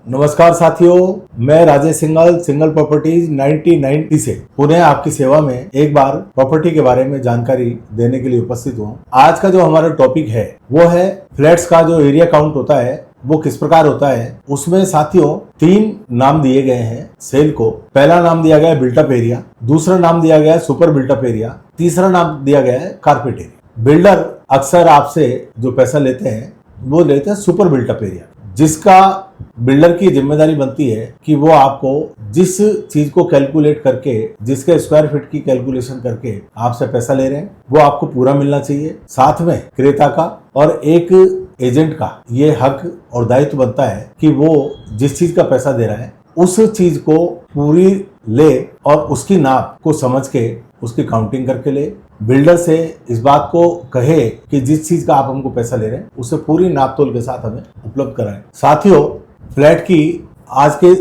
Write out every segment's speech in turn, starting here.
नमस्कार साथियों, मैं राजेश सिंघल सिंगल प्रॉपर्टीज 1990 से पुणे आपकी सेवा में एक बार प्रॉपर्टी के बारे में जानकारी देने के लिए उपस्थित हूँ। आज का जो हमारा टॉपिक है वो है फ्लैट्स का जो एरिया काउंट होता है वो किस प्रकार होता है। उसमें साथियों 3 नाम दिए गए हैं सेल को। पहला नाम दिया गया है बिल्टअप एरिया, दूसरा नाम दिया गया है सुपर बिल्टअप एरिया, तीसरा नाम दिया गया है कारपेट एरिया। बिल्डर अक्सर आपसे जो पैसा लेते हैं वो लेते हैं सुपर बिल्टअप एरिया, जिसका बिल्डर की जिम्मेदारी बनती है कि वो आपको जिस चीज को कैलकुलेट करके, जिसके स्क्वायर फीट की कैलकुलेशन करके आपसे पैसा ले रहे हैं वो आपको पूरा मिलना चाहिए। साथ में क्रेता का और एक एजेंट का ये हक और दायित्व बनता है कि वो जिस चीज का पैसा दे रहा है उस चीज को पूरी ले और उसकी नाप को समझ के उसकी काउंटिंग करके ले। बिल्डर से इस बात को कहे कि जिस चीज का आप हमको पैसा ले रहे हैं उसे पूरी नाप तोल के साथ हमें उपलब्ध कराएं। साथियों, फ्लैट की आज के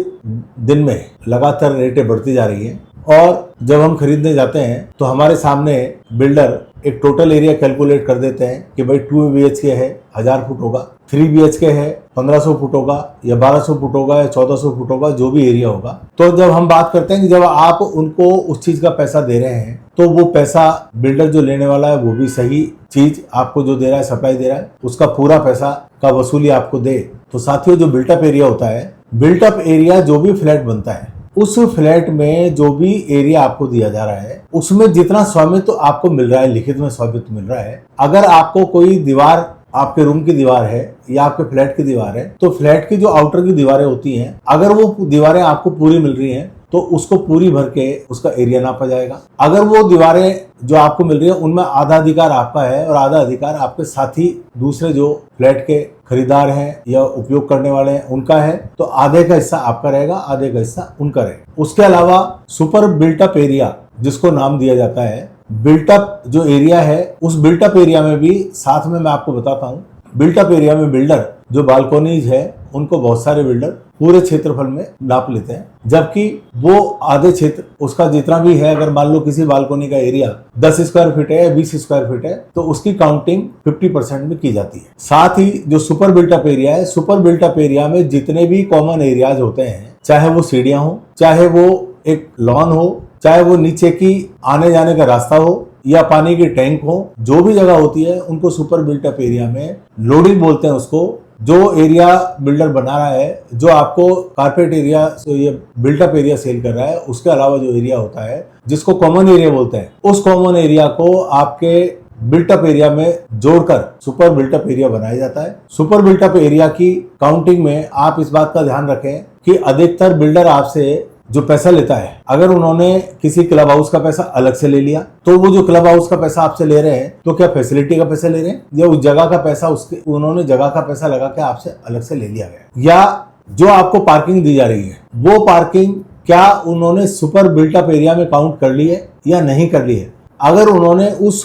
दिन में लगातार रेटें बढ़ती जा रही हैं और जब हम खरीदने जाते हैं तो हमारे सामने बिल्डर एक टोटल एरिया कैलकुलेट कर देते हैं कि भाई 2 BHK है 1000 फुट होगा, 3 BHK है 1500 फुट होगा या 1200 फुट होगा या 1400 फुट होगा, जो भी एरिया होगा। तो जब हम बात करते हैं कि जब आप उनको उस चीज का पैसा दे रहे हैं तो वो पैसा बिल्डर जो लेने वाला है वो भी सही चीज आपको जो दे रहा है, सप्लाई दे रहा है, उसका पूरा पैसा का वसूली आपको दे। तो साथियों, जो बिल्टअप एरिया होता है, बिल्टअप एरिया जो भी फ्लैट बनता है उस फ्लैट में जो भी एरिया आपको दिया जा रहा है उसमें जितना स्वामित्व आपको मिल रहा है, लिखित में स्वामित्व मिल रहा है। अगर आपको कोई दीवार, आपके रूम की दीवार है या आपके फ्लैट की दीवार है, तो फ्लैट की जो आउटर की दीवारें होती हैं, अगर वो दीवारें आपको पूरी मिल रही हैं तो उसको पूरी भर के उसका एरिया नापा जाएगा। अगर वो दीवारें जो आपको मिल रही है उनमें आधा अधिकार आपका है और आधा अधिकार आपके साथी दूसरे जो फ्लैट के खरीदार हैं या उपयोग करने वाले हैं उनका है, तो आधे का हिस्सा आपका रहेगा, आधे का हिस्सा उनका रहेगा। उसके अलावा सुपर बिल्टअप एरिया जिसको नाम दिया जाता है, बिल्टअप जो एरिया है उस बिल्टअप एरिया में भी साथ में मैं आपको बताता हूँ, बिल्टअप एरिया में बिल्डर जो बालकोनीज है उनको बहुत सारे बिल्डर पूरे क्षेत्रफल में नाप लेते हैं, जबकि वो आधे क्षेत्र उसका जितना भी है, अगर मान लो किसी बालकोनी का एरिया 10 स्क्वायर फीट है या 20 स्क्वायर फीट है तो उसकी काउंटिंग 50% में की जाती है। साथ ही जो सुपर बिल्टअप एरिया है, सुपर बिल्टअप एरिया में जितने भी कॉमन एरियाज होते हैं, चाहे वो सीढ़ियां हो, चाहे वो एक लॉन हो, चाहे वो नीचे की आने जाने का रास्ता हो या पानी की टैंक हो, जो भी जगह होती है उनको सुपर बिल्टअप एरिया में लोडिंग बोलते हैं उसको। जो एरिया बिल्डर बना रहा है, जो आपको कारपेट एरिया तो ये बिल्टअप एरिया सेल कर रहा है, उसके अलावा जो एरिया होता है जिसको कॉमन एरिया बोलते हैं, उस कॉमन एरिया को आपके बिल्टअप एरिया में जोड़कर सुपर बिल्टअप एरिया बनाया जाता है। सुपर बिल्टअप एरिया की काउंटिंग में आप इस बात का ध्यान रखें कि अधिकतर बिल्डर आपसे जो पैसा लेता है, अगर उन्होंने किसी क्लब हाउस का पैसा अलग से ले लिया तो वो जो क्लब हाउस का पैसा आपसे ले रहे हैं तो क्या फैसिलिटी का पैसा ले रहे हैं या उस जगह का पैसा, उसके उन्होंने जगह का पैसा लगा के आपसे अलग से ले लिया गया, या जो आपको पार्किंग दी जा रही है वो पार्किंग क्या उन्होंने सुपर बिल्टअप एरिया में काउंट कर ली है या नहीं कर ली है। अगर उन्होंने उस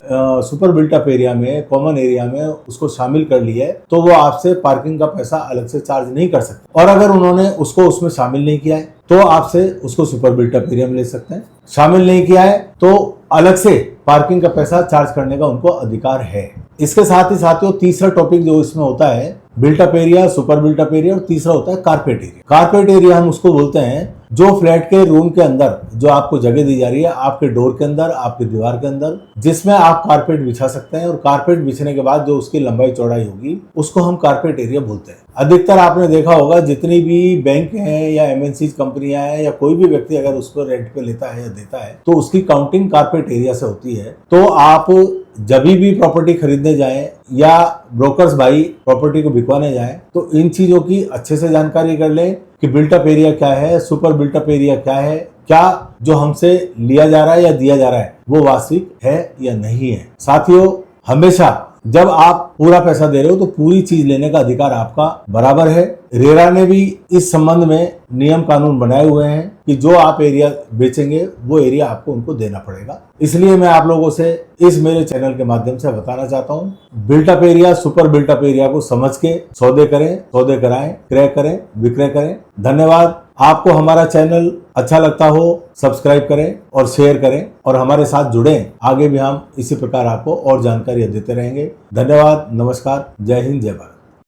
सुपर बिल्टअप एरिया में, कॉमन एरिया में उसको शामिल कर लिया है तो वो आपसे पार्किंग का पैसा अलग से चार्ज नहीं कर सकते, और अगर उन्होंने उसको उसमें शामिल नहीं किया है तो आपसे उसको सुपर बिल्टअप एरिया में ले सकते हैं। शामिल नहीं किया है तो अलग से पार्किंग का पैसा चार्ज करने का उनको अधिकार है। इसके साथ ही साथियों, तीसरा टॉपिक जो इसमें होता है built up area, super built up area, और तीसरा होता है कारपेट एरिया। कारपेट एरिया हम उसको बोलते हैं जो फ्लैट के रूम के अंदर जो आपको जगह दी जा रही है, आपके डोर के अंदर, आपकी दीवार के अंदर, जिसमें आप कारपेट बिछा सकते हैं, और कारपेट बिछने के बाद जो उसकी लंबाई चौड़ाई होगी उसको हम कारपेट एरिया बोलते हैं। अधिकतर आपने देखा होगा जितनी भी बैंक हैं या MNC कंपनियां हैं या कोई भी व्यक्ति अगर उस पर रेंट पे लेता है या देता है तो उसकी काउंटिंग कारपेट एरिया से होती है। तो आप जब भी प्रॉपर्टी खरीदने जाएं या ब्रोकर्स भाई प्रॉपर्टी को बिकवाने जाएं तो इन चीजों की अच्छे से जानकारी कर लें कि बिल्टअप एरिया क्या है, सुपर बिल्टअप एरिया क्या है, क्या जो हमसे लिया जा रहा है या दिया जा रहा है वो वास्तविक है या नहीं है। साथियों, हमेशा जब आप पूरा पैसा दे रहे हो तो पूरी चीज लेने का अधिकार आपका बराबर है। रेरा ने भी इस संबंध में नियम कानून बनाए हुए हैं कि जो आप एरिया बेचेंगे वो एरिया आपको उनको देना पड़ेगा। इसलिए मैं आप लोगों से इस मेरे चैनल के माध्यम से बताना चाहता हूँ, built up area, super built up area को समझ के सौदे करें, सौदे कराएं, क्रय करें, विक्रय करें। धन्यवाद। आपको हमारा चैनल अच्छा लगता हो सब्सक्राइब करें और शेयर करें और हमारे साथ जुड़ें। आगे भी हम इसी प्रकार आपको और जानकारी देते रहेंगे। धन्यवाद, नमस्कार, जय हिंद, जय भारत।